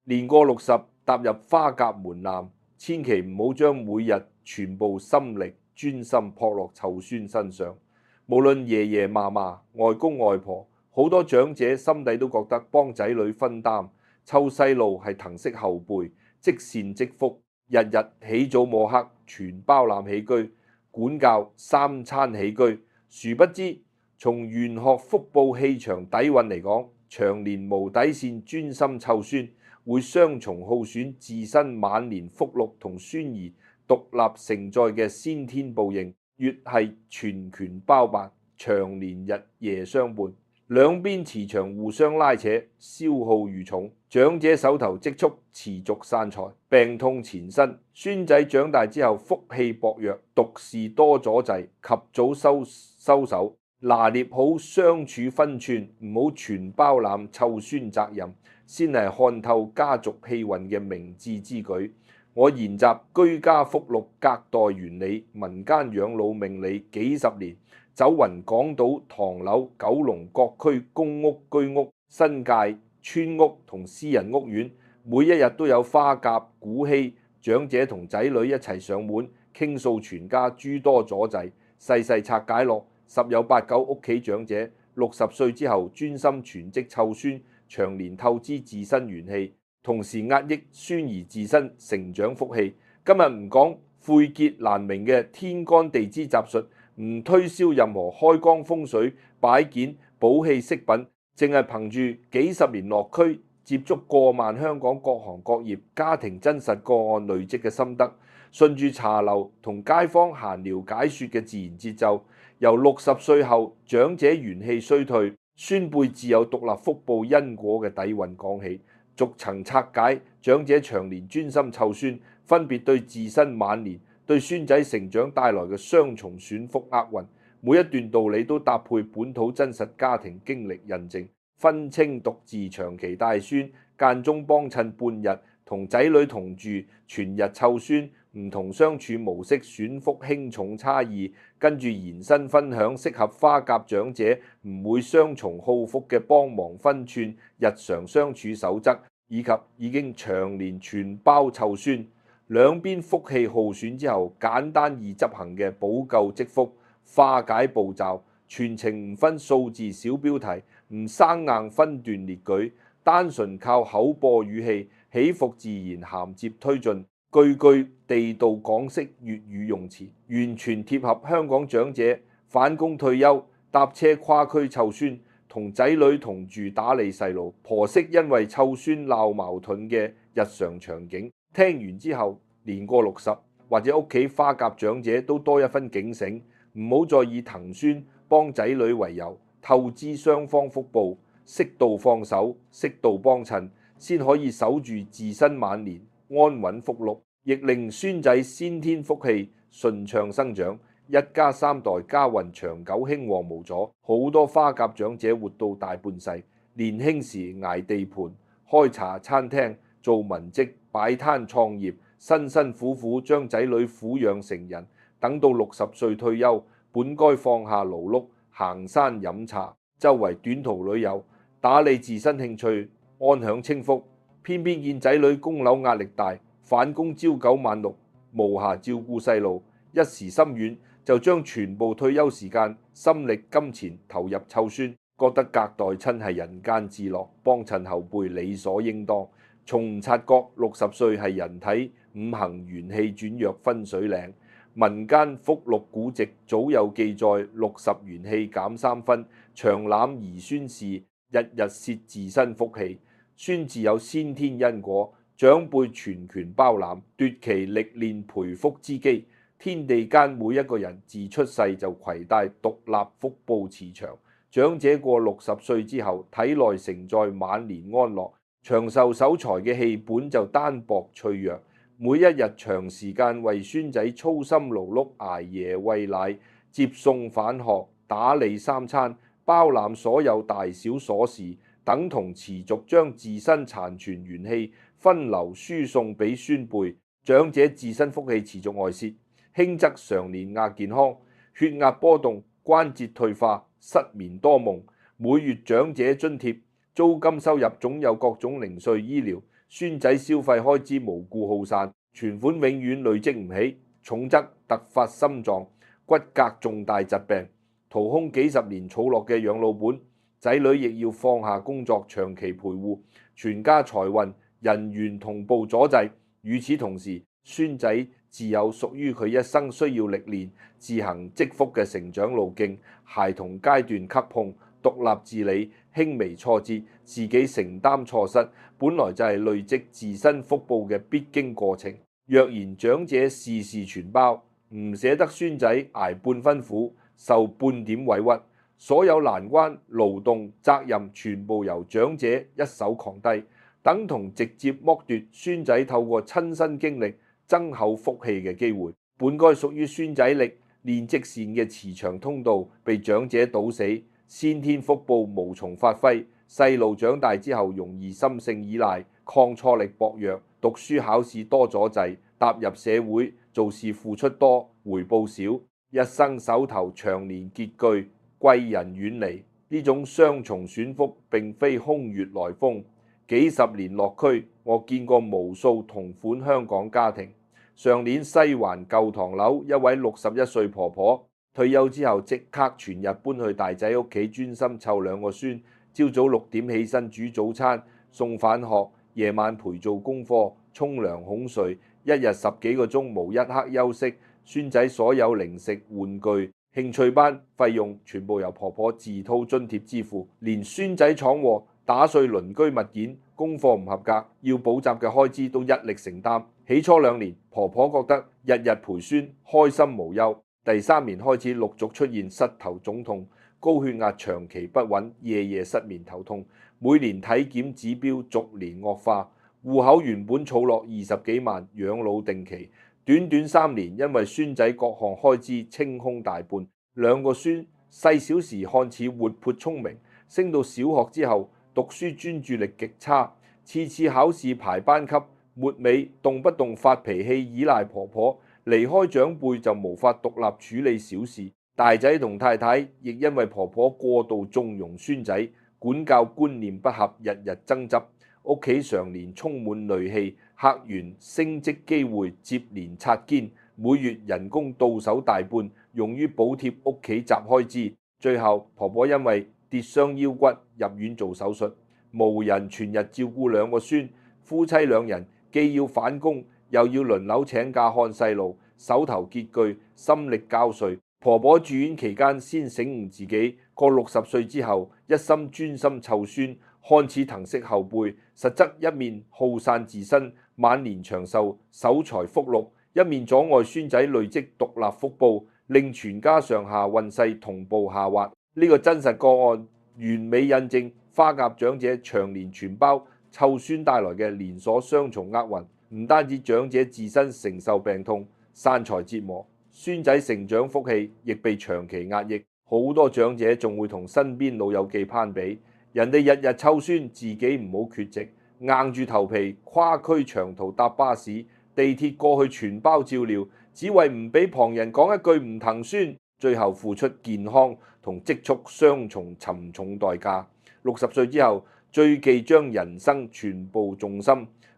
年過60，踏入花甲門檻，千祈唔好將每日全部心力專心撲落湊孫身上。無論爺爺嫲嫲、外公外婆，好多長者心底都覺得幫仔女分擔湊細路係疼惜後輩，積善積福，日日起早摸黑，全包攬起居，管教三餐起居。殊不知，從玄學福報氣場底蘊嚟講，長年無底線專心湊孫，會雙重耗損自身晚年福祿同孫兒獨立承載嘅先天報應，越係全權包辦，長年日夜相伴，兩邊磁場互相拉扯，消耗愈重。長者手頭積蓄持續散財，病痛纏身；孫仔長大之後福氣薄弱，獨事多阻滯，及早收手。拿捏好相處分寸，唔好全包攬湊孫責任，先係看透家族氣運嘅明智之舉。我研習居家福祿隔代原理、民間養老命理幾十年，走勻港島唐樓、九龍各區公屋、居屋、新界村屋同私人屋苑，每一日都有花甲、古稀長者同仔女一齊上門傾訴全家諸多阻滯，細細拆解落。十有八九屋企長者60歲之後專心全職湊孫，長年透支自身元氣，同時壓抑孫兒自身成長福氣。今日唔講晦澀難明嘅天干地支雜術，唔推銷任何開光風水擺件補氣飾品，淨係憑住幾十年落區接觸過萬香港各行各業家庭真實個案累積嘅心得，順住茶樓同街坊閒聊解說嘅自然節奏，由60歲後長者元氣衰退，孫輩自有獨立福報因果嘅底蘊講起，逐層拆解長者長年專心湊孫，分別對自身晚年對孫仔成長帶來嘅雙重損福厄運。每一段道理都搭配本土真實家庭經歷印證，分清獨自長期帶孫、間中幫襯半日同仔女同住全日湊孫，唔同相處模式損福輕重差異，跟住延伸分享適合花甲長者唔會雙重耗福嘅幫忙分寸、日常相處守則，以及已經長年全包湊孫，兩邊福氣耗損之後簡單易執行嘅補救積福化解步驟，全程唔分數字小標題，唔生硬分段列舉，單純靠口播語氣起伏自然銜接推進，句句地道港式粵語用詞，完全貼合香港長者返工退休搭車跨區湊孫，同仔女同住打理細路，婆媳因為湊孫鬧矛盾嘅日常場景。聽完之後，年過60或者屋企花甲長者都多一分警醒，唔好再以騰孫幫仔女為由，透支雙方福報，適度放手，適度幫襯，先可以守住自身晚年安穩福祿，亦令孫仔先天福氣順暢生長，一家三代家運長久興旺無阻。好多花甲長者活到大半世，年輕時捱地盤、開茶餐廳、做文職、擺攤創業，辛辛苦苦將仔女撫養成人，等到60歲退休，本該放下勞碌，行山飲茶，周圍短途旅遊，打理自身興趣，安享清福。偏偏見仔女供樓壓力大，返工朝9晚6，無暇照顧細路，一時心軟就將全部退休時間、心力、金錢投入湊孫，覺得隔代親係人間至樂，幫襯後輩理所應當。從唔察覺60歲係人體五行元氣轉弱分水嶺。民間福祿古籍早有記載，60元氣減3分，長攬兒孫事，日日攝自身福氣。孫自有先天因果，長輩全權包攬，奪其歷練培福之機。天地間每一個人自出世就攜帶獨立福報磁場，長者過60歲之後，體內承載晚年安樂、長壽守財嘅氣本就單薄脆弱。每一日長時間為孫仔操心勞碌，捱夜餵奶、接送返學、打理三餐、包攬所有大小瑣事，等同持續將自身殘存元氣分流輸送俾孫輩。長者自身福氣持續外泄，輕則常年亞健康、血壓波動、關節退化、失眠多夢。每月長者津貼、租金收入總有各種零碎醫療，孫仔消費開支無故耗散，存款永遠累積唔起，重則突發心臟、骨骼重大疾病，掏空幾十年儲落嘅養老本，仔女亦要放下工作長期陪護，全家財運人員同步阻滯。與此同時，孫仔自有屬於佢一生需要歷練、自行積福嘅成長路徑。孩童階段磕碰、獨立自理、輕微挫折，自己承擔錯失，本來就係累積自身福報嘅必經過程。若然長者事事全包，唔捨得孫仔捱半分苦、受半點委屈，所有難關、勞動、責任全部由長者一手扛低，等同直接剝奪孫仔透過親身經歷增厚福氣嘅機會。本該屬於孫仔力練積善嘅慈祥通道被長者堵死，先天福報無從發揮。細路長大之後容易心性依賴，抗挫力薄弱，讀書考試多阻滯，踏入社會做事付出多，回報少，一生手頭長年拮據，貴人遠離。呢種雙重損福並非空穴來風，幾十年落區，我見過無數同款香港家庭。上年西環舊唐樓一位61歲婆婆退休之後，即刻全日搬去大仔屋企，專心湊兩個孫。朝早6點起身煮早餐，送返學，夜晚陪做功課，沖涼哄睡，一日10幾個鐘無一刻休息。孫仔所有零食、玩具、興趣班費用全部由婆婆自掏津貼支付，連孫仔闖禍、打碎鄰居物件、功課唔合格要補習嘅開支都一力承擔。起初2年，婆婆覺得日日陪孫開心無憂。第3年開始陸續出現膝頭腫痛、高血壓長期不穩、夜夜失眠頭痛，每年體檢指標逐年惡化。戶口原本儲落20幾萬養老定期，短短3年因為孫仔各項開支清空大半。兩個孫細小時看似活潑聰明，升到小學之後讀書專注力極差，次次考試排班級，末尾動不動發脾氣依賴婆婆，離開長輩就無法獨立處理小事。大仔同太太亦因為婆婆過度縱容孫仔，管教觀念不合，日日爭執，屋企常年充滿戾氣，客源升職機會接連擦肩，每月人工到手大半，用於補貼屋企雜開支。最後婆婆因為跌傷腰骨入院做手術，無人全日照顧兩個孫，夫妻2人既要返工，又要輪流請假看細路，手頭拮據，心力交瘁。婆婆住院期間先醒悟自己，過60歲之後一心專心湊孫，看似疼惜後輩，實則一面耗散自身，晚年長壽守財福祿，一面阻礙孫仔累積獨立福報，令全家上下運勢同步下滑。呢個真實個案完美印證花甲長者長年全包湊孫帶來嘅連鎖雙重厄運。唔單止長者自身承受病痛、散財折磨，孫仔成長福氣亦被長期壓抑。好多長者仲會同身邊老友記攀比，人哋日日湊孫，自己唔好缺席，硬住頭皮跨區長途搭巴士、地鐵過去全包照料，只為唔俾旁人講一句唔疼孫，最後付出健康同積蓄雙重沉重代價。60歲之後，最忌將人生全部重心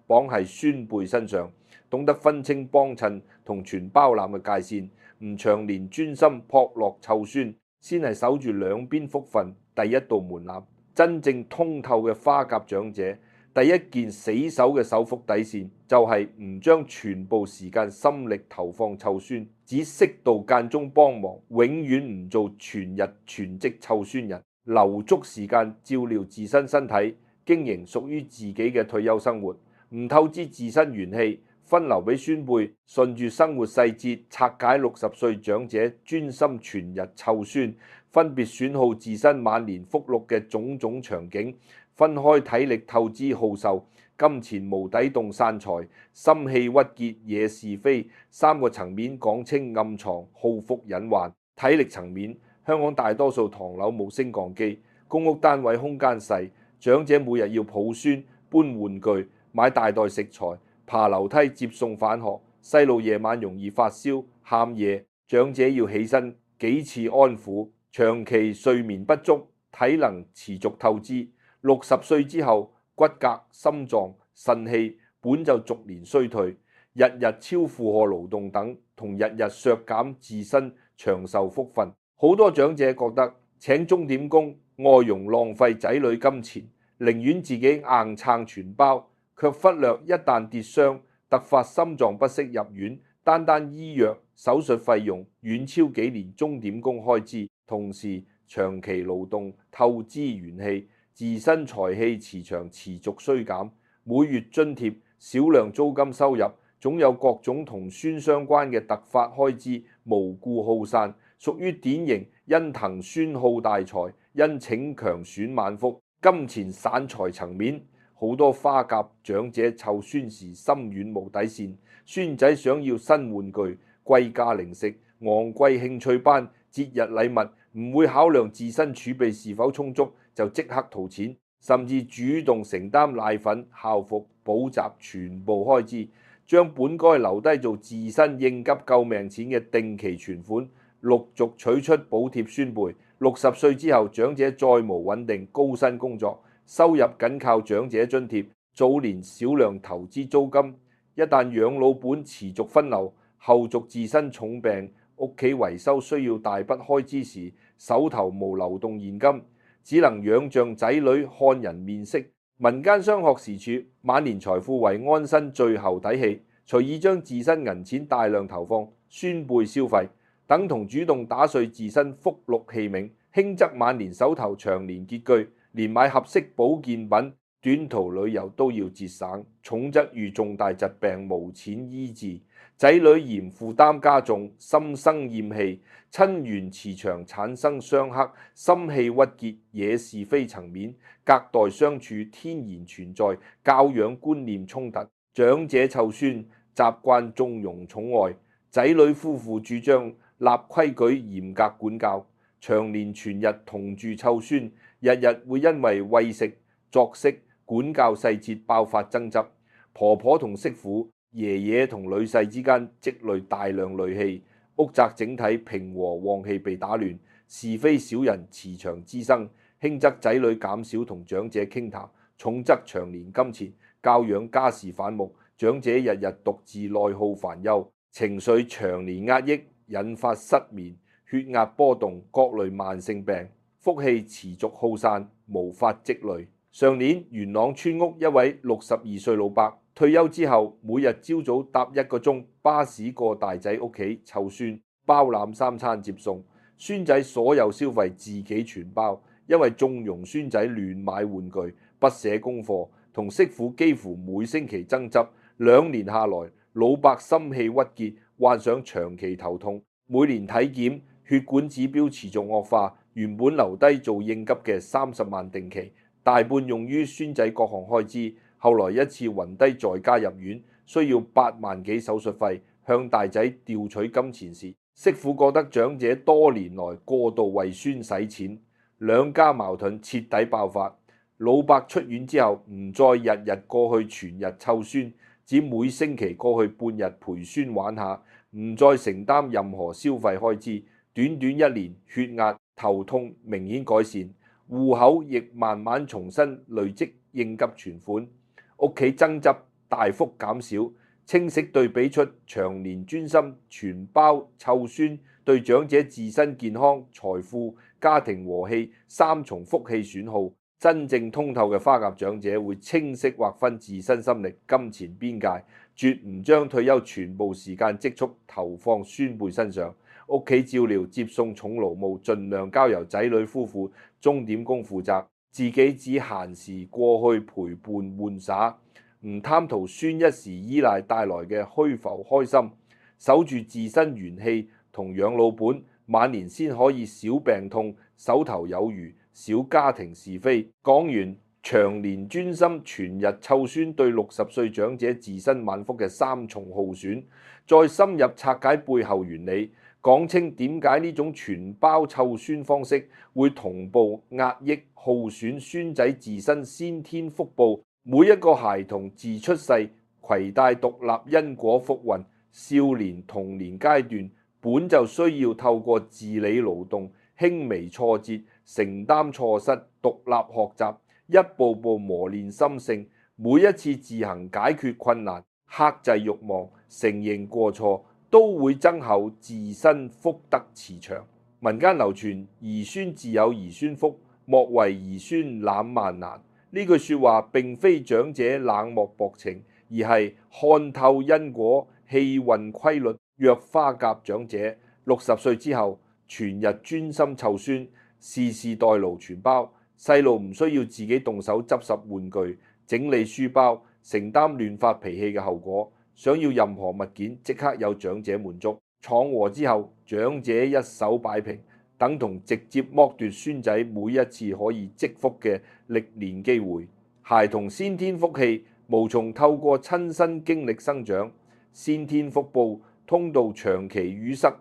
綁喺孫輩身上，懂得分清幫襯同全包攬嘅界線，唔長年專心撲落湊孫，先係守住兩邊福分第一道門檻。真正通透嘅花甲長者，第一件死守嘅守福底線就係唔將全部時間心力投放湊孫，只適度間中幫忙，永遠唔做全日全職湊孫人，留足時間照料自身身體，經營屬於自己嘅退休生活，唔透支自身元氣，分流俾孫輩，順住生活細節拆解60歲長者專心全日湊孫，分別損耗自身晚年福祿嘅種種場景，分開體力透支耗壽、金錢無底洞散財、心氣鬱結惹是非3個層面講清暗藏耗福隱患。體力層面，香港大多數唐樓冇升降機，公屋單位空間細，長者每日要抱孫、搬玩具、買大袋食材、爬樓梯接送返學，細路夜晚容易發燒、喊夜，長者要起身幾次安撫，長期睡眠不足，體能持續透支。60歲之後，骨骼、心臟、腎氣本就逐年衰退，日日超負荷勞動等，同日日削減自身長壽福分。好多長者覺得請鐘點工、外傭浪費仔女金錢，寧願自己硬撐全包，卻忽略一旦跌傷、突發心臟不適入院，單醫藥手術費用遠超幾年鐘點工開支，同時長期勞動透支元氣，自身財氣磁場持續衰減，每月津貼、少量租金收入，總有各種同孫相關嘅突發開支，無故耗散，屬於典型因騰孫耗大財，因逞強損萬福，金錢散財層面。好多花甲長者湊孫時心軟無底線，孫仔想要新玩具、貴價零食、昂貴興趣班、節日禮物，唔會考量自身儲備是否充足，就即刻掏錢，甚至主動承擔奶粉、校服、補習全部開支，將本該留低做自身應急救命錢嘅定期存款，陸續取出補貼孫輩。60歲之後，長者再無穩定高薪工作，收入僅靠長者津貼，早年少量投資租金，一旦養老本持續分流，後續自身重病，屋企維修需要大筆開支時，手頭無流動現金，只能仰仗仔女看人面色。民間商學時處，晚年財富為安身最後底氣，隨意將自身銀錢大量投放孫輩消費，等同主動打碎自身福祿器皿，輕則晚年手頭長年拮據，連買合適保健品、短途旅遊都要節省，重則遇重大疾病無錢醫治，仔女嫌負擔加重，心生厭氣，親緣磁場產生相克，心氣鬱結，惹是非層面，隔代相處天然存在，教養觀念衝突，長者湊孫習慣縱容寵愛，仔女夫婦主張立規矩嚴格管教，長年全日同住湊孫，日日會因為餵食、作息、管教細節爆發爭執，婆婆同媳婦、爺爺同女婿之間積累大量戾氣，屋宅整體平和旺氣被打亂，是非小人磁場滋生，輕則仔女減少同長者傾談，重則長年金錢教養家事反目，長者日日獨自內耗煩憂，情緒長年壓抑，引發失眠、血壓波動、各類慢性病，福氣持續耗散，無法積累。上年元朗村屋一位62歲老伯退休之後，每日朝早搭1個鐘巴士過大仔屋企湊孫，包攬3餐接送，孫仔所有消費自己全包，因為縱容孫仔亂買玩具、不寫功課，同媳婦幾乎每星期爭執，2年下來，老伯心氣鬱結，患上長期頭痛，每年體檢血管指標持續惡化，原本留低做應急嘅30萬定期，大半用於孫仔各項開支，後來一次暈低在家入院，需要8萬幾手術費，向大仔調取金錢時，媳婦覺得長者多年來過度為孫使錢，兩家矛盾徹底爆發。老伯出院之後，唔再日日過去全日湊孫，只每星期過去半日陪孫玩下，唔再承擔任何消費開支。短短1年，血壓、頭痛明顯改善，戶口亦慢慢重新累積應急存款，屋企爭執大幅減少，清晰對比出長年專心全包湊孫對長者自身健康、財富、家庭和氣3重福氣損耗。真正通透嘅花甲長者會清晰劃分自身心力、金錢邊界，絕唔將退休全部時間積蓄投放孫輩身上。屋企照料、接送重勞務，盡量交由仔女夫婦、鐘點工負責，自己只閒時過去陪伴玩耍，唔貪圖孫一時依賴帶來嘅虛浮開心，守住自身元氣同養老本，晚年先可以少病痛、手頭有餘、少家庭是非。講完長年專心全日湊孫對60歲長者自身萬福嘅3重耗損，再深入拆解背後原理，講清點解呢種全包湊孫方式會同步壓抑耗損孫仔自身先天福報。每一個孩童自出世攜帶獨立因果福運，少年童年階段本就需要透過自理勞動、輕微挫折、承擔錯失、獨立學習，一步步磨練心性。每一次自行解決困難、克制慾望、承認過錯，都會增厚自身福德磁場。民間流傳兒孫自有兒孫福，莫為兒孫攬萬難。呢句説話並非長者冷漠薄情，而係看透因果、氣運規律。若花甲長者60歲之後，全日專心湊孫，事事代勞全包，細路唔需要自己動手執拾玩具、整理書包，承擔亂發脾氣嘅後果。想要任何物件，即刻有長者滿足。闖禍之後，長者一手擺平，等同直接剝奪孫仔每一次可以積福嘅歷練機會。孩童先天福氣無從透過親身經歷生長，先天福報通道長期淤塞，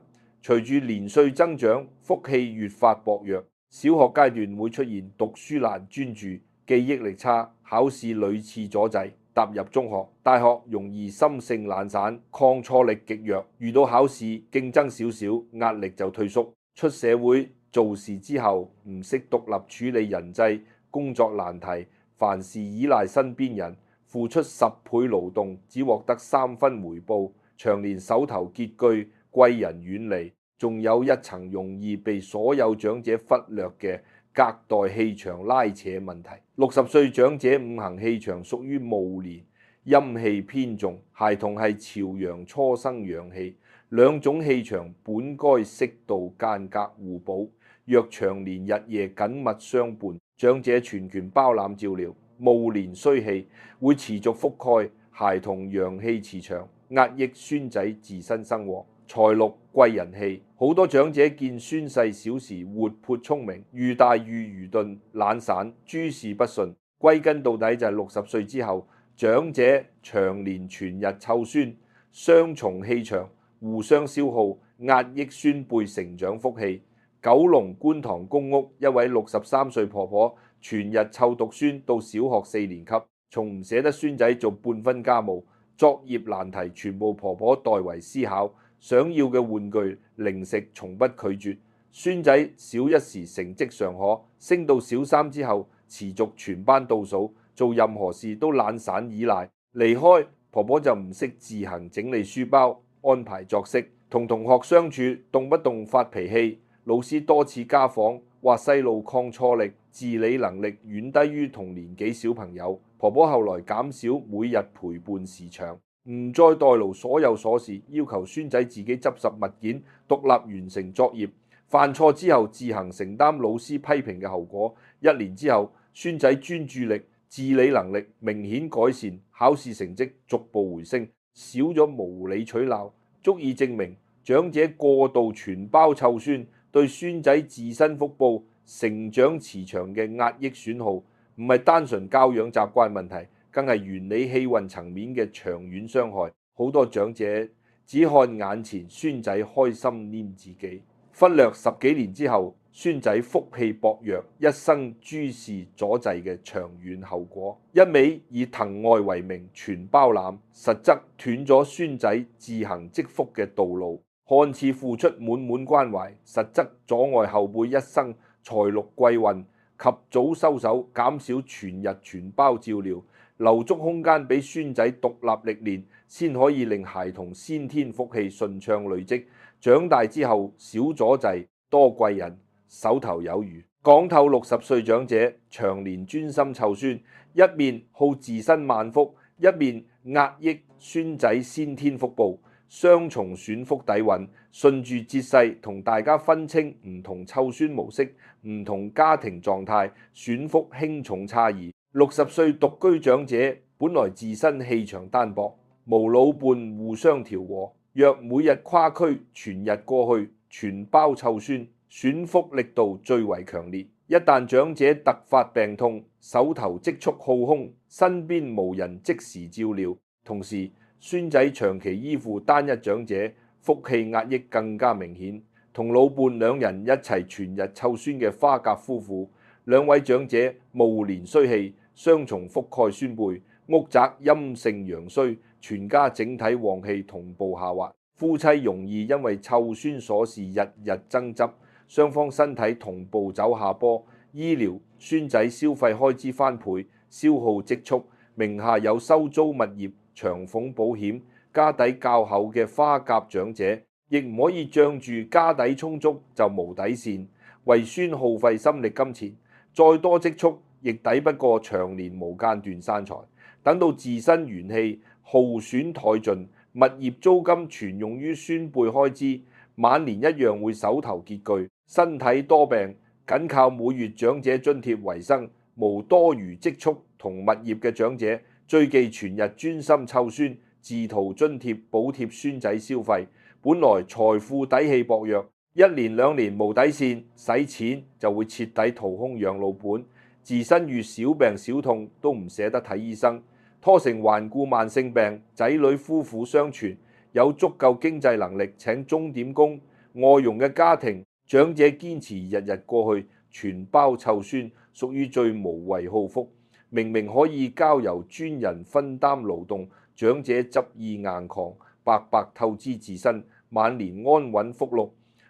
隨住年歲增長，福氣越發薄弱。小學階段會出現讀書難專注、記憶力差、考試屢次阻滯。踏入中學、大學容易心性懶散、抗挫力極弱，遇到考試競爭少少，壓力就退縮。出社會做事之後，唔識獨立處理人際工作難題，凡事依賴身邊人，付出10倍勞動，只獲得3分回報，長年手頭拮據，貴人遠離，仲有一層容易被所有長者忽略嘅隔代氣場拉扯問題。60歲長者五行氣場屬於戊年，陰氣偏重，孩童係朝陽初生陽氣，兩種氣場本該適度間隔互補，若長年日夜緊密相伴，長者全權包攬照料。戊年衰氣會持續覆蓋孩童陽氣磁場，壓抑孫仔自身生活。財祿貴人氣，好多長者見孫細小時活潑聰明，愈大愈愚鈍懶散，諸事不順。歸根到底就係60歲之後，長者長年全日湊孫，雙重氣場互相消耗，壓抑孫輩成長福氣。九龍觀塘公屋一位63歲婆婆，全日湊獨孫到小學4年級，從唔捨得孫仔做半分家務，作業難題全部婆婆代為思考。想要嘅玩具、零食從不拒絕。孫仔小一時成績尚可，升到小3之後，持續全班倒數，做任何事都懶散依賴。離開婆婆就唔識自行整理書包、安排作息，同同學相處動不動發脾氣。老師多次家訪，話細路抗挫力、自理能力遠低於同年紀小朋友。婆婆後來減少每日陪伴時長，唔再代勞所有瑣事，要求孫仔自己執拾物件，獨立完成作業。犯錯之後自行承擔老師批評嘅後果。1年之後，孫仔專注力、自理能力明顯改善，考試成績逐步回升，少咗無理取鬧，足以證明長者過度全包湊孫對孫仔自身福報、成長磁場嘅壓抑損耗，唔係單純教養習慣問題，更係原理氣運層面嘅長遠傷害。好多長者只看眼前孫仔開心黏自己，忽略10幾年之後孫仔福氣薄弱、一生諸事阻滯嘅長遠後果。一味以疼愛為名全包攬，實則斷咗孫仔自行積福嘅道路。看似付出滿滿關懷，實則阻礙後輩一生財祿貴運。及早收手，減少全日全包照料，留足空間俾孫仔獨立歷練，先可以令孩童先天福氣順暢累積，長大之後少阻滯，多貴人，手頭有餘。講透60歲長者長年專心湊孫，一面好自身萬福，一面壓抑孫仔先天福報，雙重損福底蘊。順住節勢，同大家分清唔同湊孫模式、唔同家庭狀態、損福輕重差異。60歲獨居長者本來自身氣場單薄，無老伴互相調和。若每日跨區全日過去，全包湊孫，損福力度最為強烈。一旦長者突發病痛，手頭積蓄耗空，身邊無人即時照料，同時孫仔長期依附單一長者，福氣壓抑更加明顯。同老伴兩人一齊全日湊孫嘅花甲夫婦，兩位長者戊年衰氣，雙重覆蓋孫輩，屋宅陰盛陽衰，全家整體旺氣同步下滑。夫妻容易因為湊孫瑣事日日爭執，雙方身體同步走下坡，醫療、孫仔消費開支翻倍，消耗積蓄，名下有收租物業、長俸保險、家底較厚嘅花甲長者，亦唔可以仗住家底充足就無底線，為孫耗費心力金錢，再多積蓄亦抵不過長年無間斷散財。等到自身元氣耗損殆盡，物業租金全用於孫輩開支，晚年一樣會手頭拮據，身體多病，僅靠每月長者津貼為生，無多餘積蓄同物業嘅長者，最忌全日專心湊孫，自圖津貼補貼孫仔消費。本來財富底氣薄弱，一年兩年無底線，使錢就會徹底掏空養老本，自身遇小病小痛都唔捨得睇醫生，拖成頑固慢性病。仔女夫婦相傳有足夠經濟能力請鐘點工、外傭嘅家庭，長者堅持日日過去，全包湊孫，屬於最無謂好福。明明可以交由專人分擔勞動，長者執意硬扛，白白透支自身，晚年安穩福祿。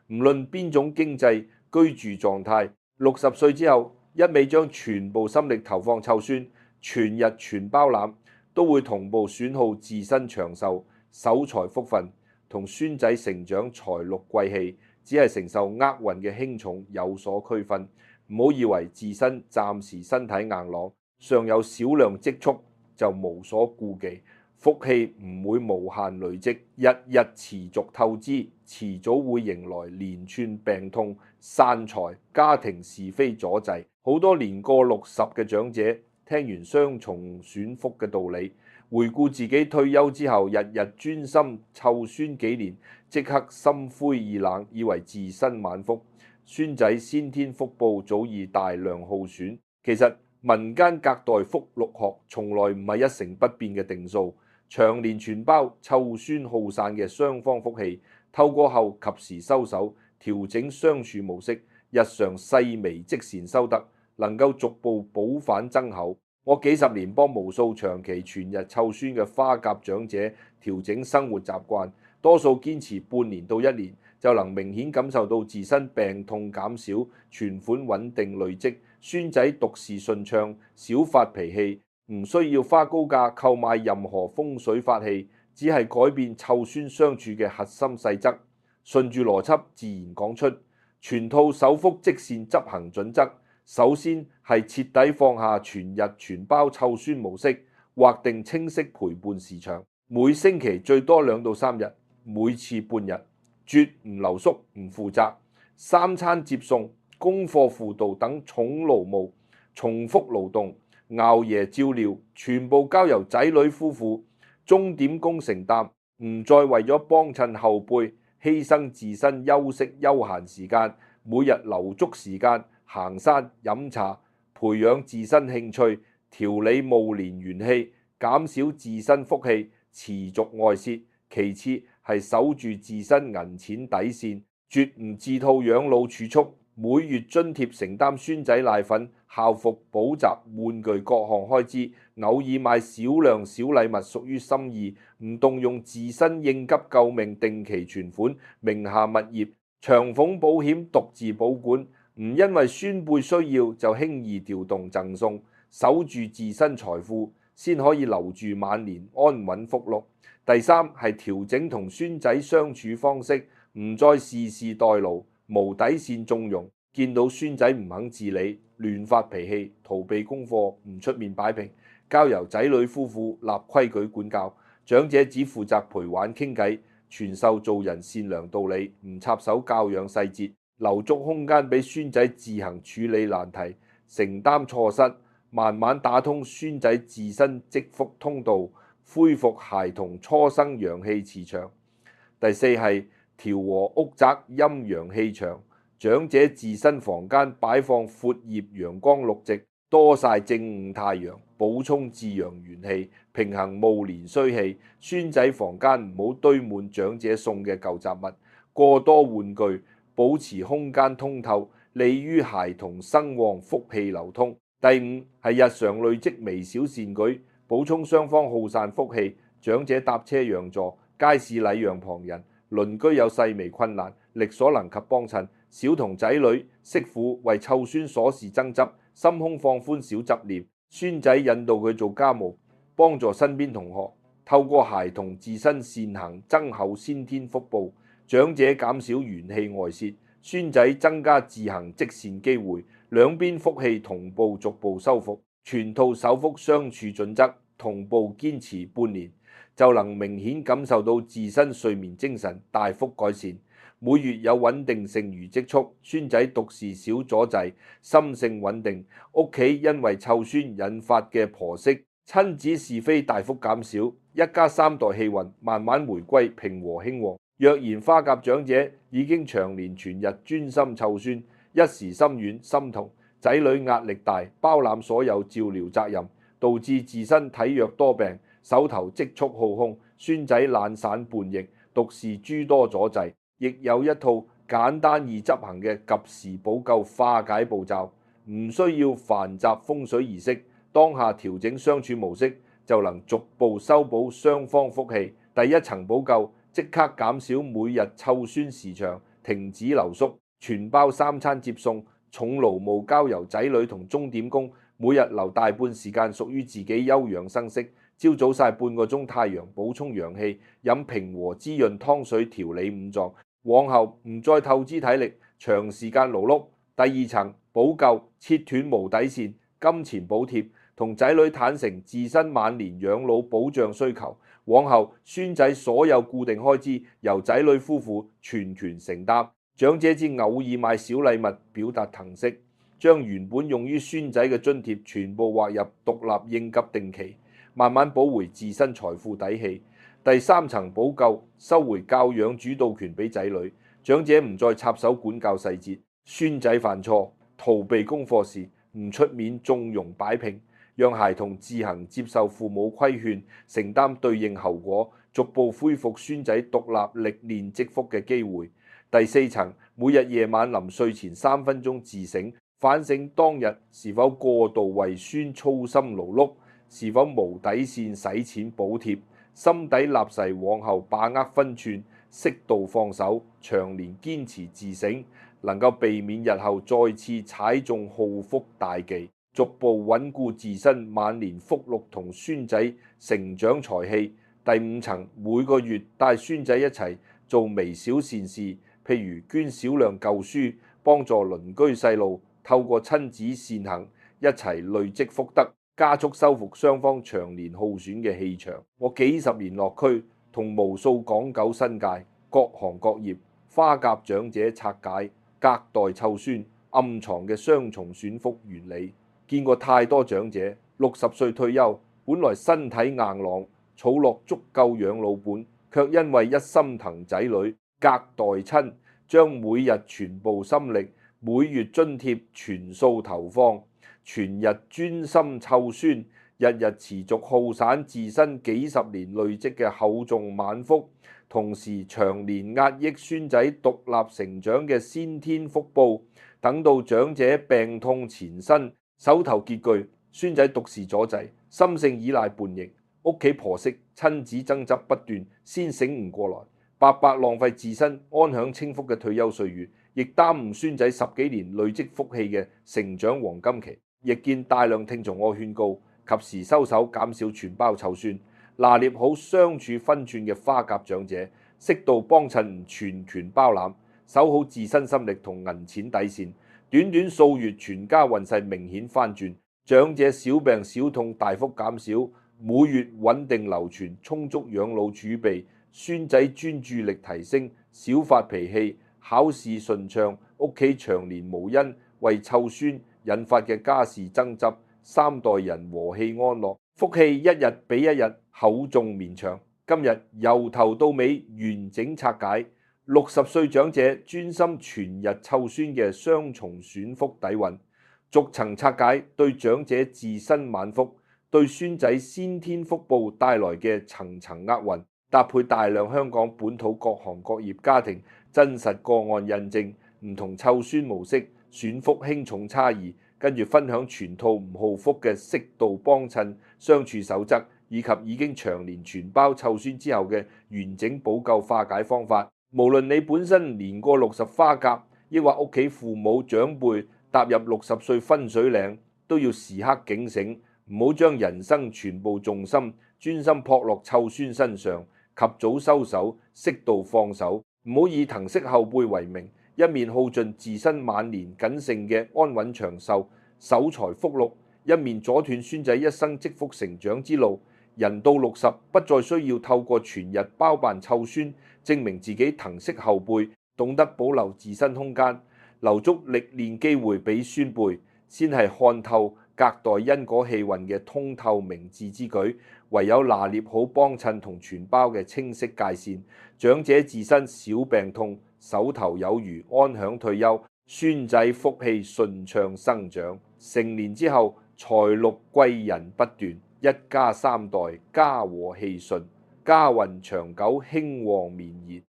唔論邊種經濟居住狀態，60歲之後一味將全部心力投放湊孫，全日全包攬，都會同步損耗自身長壽、守財福分，同孫仔成長財祿貴氣，只係承受厄運嘅輕重有所區分。唔好以為自身暫時身體硬朗，尚有少量積蓄就無所顧忌，福氣唔會無限累積，日日持續透支，遲早會迎來連串病痛、散財、家庭是非阻滯。好多年過60嘅長者聽完雙重損福嘅道理，回顧自己退休之後日日專心湊孫幾年，即刻心灰意冷，以為自身晚福。孫仔先天福報早已大量耗損。其實民間隔代福祿學從來唔係一成不變嘅定數，長年全包湊孫耗散嘅雙方福氣，透過後及時收手，調整相處模式，日常細微積善修德，能夠逐步補返增厚。我幾十年幫無數長期全日湊孫嘅花甲長者調整生活習慣，多數堅持半年到1年，就能明顯感受到自身病痛減少，存款穩定累積，孫仔讀事順暢，少發脾氣，唔需要花高價購買任何風水法器，只係改變湊孫相處嘅核心細則，順住邏輯自然講出全套守福積善執行準則。首先係徹底放下全日全包湊孫模式，劃定清晰陪伴時長，每星期最多2到3日，每次半日，絕唔留宿唔負責。3餐接送、功課輔導等重勞務、重複勞動、熬夜照料，全部交由仔女夫婦、鐘點工承擔，唔再為咗幫襯後輩，犧牲自身休息休閒時間，每日留足時間行山、飲茶，培養自身興趣，調理暮年元氣，減少自身福氣，持續外泄。其次係守住自身銀錢底線，絕唔自套養老儲蓄，每月津貼承擔孫仔奶粉、校服、補習、玩具各項開支，偶爾買少量小禮物屬於心意，唔動用自身應急救命定期存款、名下物業、長俸保險獨自保管，唔因為孫輩需要就輕易調動贈送，守住自身財富，先可以留住晚年安穩福祿。第三係調整同孫仔相處方式，唔再事事代勞、無底線縱容。見到孫仔唔肯自理、亂發脾氣、逃避功課、唔出面擺平，交由仔女夫婦立規矩管教，長者只負責陪玩傾偈，傳授做人善良道理，唔插手教養細節，留足空間俾孫仔自行處理難題、承擔錯失，慢慢打通孫仔自身積福通道，恢復孩童初生陽氣磁場。第四係調和屋宅陰陽氣場，長者自身房間擺放闊葉陽光綠植，多曬正午太陽，補充至陽元氣，平衡暮年衰氣。孫仔房間唔好堆滿長者送嘅舊雜物，過多玩具，保持空間通透，利於孩童生旺，福氣流通。第五係日常累積微小善舉，補充雙方耗散福氣。長者搭車讓座，街市禮讓旁人，鄰居有細微困難，力所能及幫襯。少同仔女媳婦為湊孫瑣事爭執，心胸放寬少執念。孫仔引導佢做家務，幫助身邊同學，透過孩童自身善行增厚先天福報，長者減少元氣外泄，孫仔增加自行積善機會，兩邊福氣同步逐步修復。全套守福相處準則同步堅持半年，就能明顯感受到自身睡眠精神大幅改善，每月有穩定剩餘積蓄，孫仔讀事少阻滯，心性穩定，屋企因為湊孫引發嘅婆媳、親子是非大幅減少，一家三代氣運慢慢回歸平和興旺。若然花甲長者已經長年全日專心湊孫，一時心軟心痛，仔女壓力大，包攬所有照料責任，導致自身體弱多病，手頭積蓄耗空，孫仔懶散叛逆，讀事諸多阻滯。亦有一套簡單易執行嘅及時補救化解步驟，唔需要繁雜風水儀式，當下調整相處模式，就能逐步修補雙方福氣。第一層補救，即刻減少每日湊孫時長，停止留宿，全包三餐接送，重勞務交由仔女同鐘點工，每日留大半時間屬於自己休養生息。朝早曬半個鐘太陽補充陽氣，飲平和滋潤湯水調理五臟。往後唔再透支體力，長時間勞碌。第二層補救，切斷無底線金錢補貼，同仔女坦誠自身晚年養老保障需求。往後孫仔所有固定開支由仔女夫婦全權承擔。長者只偶爾買小禮物表達疼惜，將原本用於孫仔嘅津貼全部劃入獨立應急定期，慢慢補回自身財富底氣。第三層補救，收回教養主導權俾仔女，長者唔再插手管教細節。孫仔犯錯，逃避功課時唔出面縱容擺平，讓孩童自行接受父母規勸，承擔對應後果，逐步恢復孫仔獨立歷練積福嘅機會。第四層，每日夜晚臨睡前3分鐘自省，反省當日是否過度為孫操心勞碌，是否無底線使錢補貼。心底立誓往後把握分寸，適度放手，長年堅持自省，能夠避免日後再次踩中耗福大忌，逐步穩固自身晚年福祿同孫仔成長財氣。第五層，每個月帶孫仔一齊做微小善事，譬如捐少量舊書，幫助鄰居細路，透過親子善行一齊累積福德，加速修復雙方長年耗損嘅氣場。我幾十年落區，同無數港九新界各行各業花甲長者拆解隔代湊孫暗藏嘅雙重選福原理，見過太多長者60歲退休，本來身體硬朗，儲落足夠養老本，卻因為一心疼仔女，隔代親，將每日全部心力、每月津貼全數投放。全日專心湊孫，日日持續耗散自身幾十年累積嘅厚重晚福，同時長年壓抑孫仔獨立成長嘅先天福報。等到長者病痛纏身，手頭拮據，孫仔讀事阻滯，心性依賴叛逆，屋企婆媳親子爭執不斷，先醒唔過來，白白浪費自身安享清福嘅退休歲月，亦耽誤孫仔10幾年累積福氣嘅成長黃金期。亦見大量聽從我勸告，及時收手，減少全包湊孫，拿捏好相處分寸嘅花甲長者，適度幫襯唔全權包攬，守好自身心力同銀錢底線。短短數月，全家運勢明顯翻轉，長者小病小痛大幅減少，每月穩定流傳，充足養老儲備。孫仔專注力提升，少發脾氣，考試順暢，屋企長年無因為湊孫引發嘅家事爭執，3代人和氣安樂，福氣一日比一日厚重綿長。今日由頭到尾完整拆解60歲長者專心全日湊孫嘅雙重選福底蘊，逐層拆解對長者自身晚福、對孫仔先天福報帶來嘅層層厄運，搭配大量香港本土各行各業家庭真實個案印證，唔同湊孫模式選福輕重差異，跟住分享全套唔耗福嘅適度幫襯相處守則，以及已經長年全包湊孫之後嘅完整補救化解方法。無論你本身年過60花甲，抑或屋企父母長輩踏入60歲分水嶺，都要時刻警醒，唔好將人生全部重心專心撲落湊孫身上，及早收手，適度放手，唔好以騰息後輩為名，一面耗盡自身晚年僅剩嘅安穩長壽、守財福祿，一面阻斷孫仔一生積福成長之路。人到60，不再需要透過全日包辦湊孫，證明自己騰息後輩，懂得保留自身空間，留足歷練機會俾孫輩，先係看透隔代因果氣運嘅通透明智之舉。唯有拿捏好幫襯同傳包嘅清晰界線，長者自身小病痛，手頭有餘，安享退休，孫仔福氣順暢生長，成年之後財祿貴人不斷，一家3代家和氣順，家運長久興旺綿延。